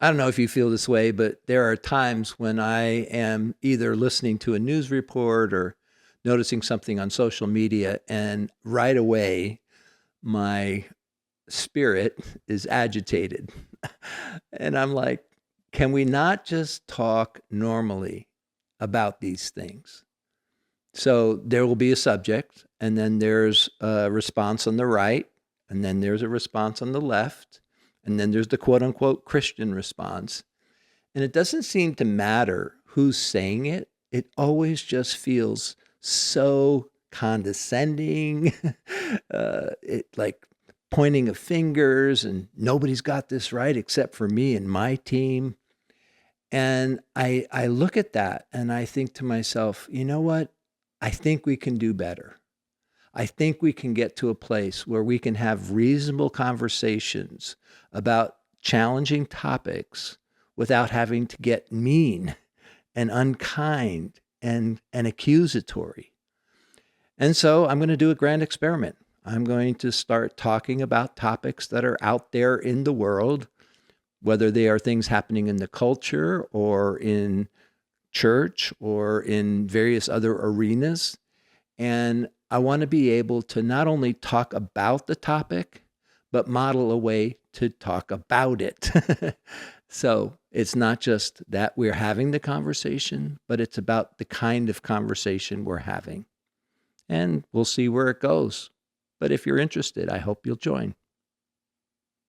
I don't know if you feel this way, but there are times when I am either listening to a news report or noticing something on social media, and right away my spirit is agitated. And I'm like, can we not just talk normally about these things? So there will be a subject, and then there's a response on the right, and then there's a response on the left, and then there's the quote unquote Christian response. And it doesn't seem to matter who's saying it, it always just feels so condescending, it like pointing of fingers, and nobody's got this right except for me and my team. And I look at that and I think to myself, you know what? I think we can do better. I think we can get to a place where we can have reasonable conversations about challenging topics without having to get mean and unkind and accusatory. And so I'm going to do a grand experiment. I'm going to start talking about topics that are out there in the world, whether they are things happening in the culture or in church or in various other arenas. And I want to be able to not only talk about the topic, but model a way to talk about it. So it's not just that we're having the conversation, but it's about the kind of conversation we're having. And we'll see where it goes. But if you're interested, I hope you'll join.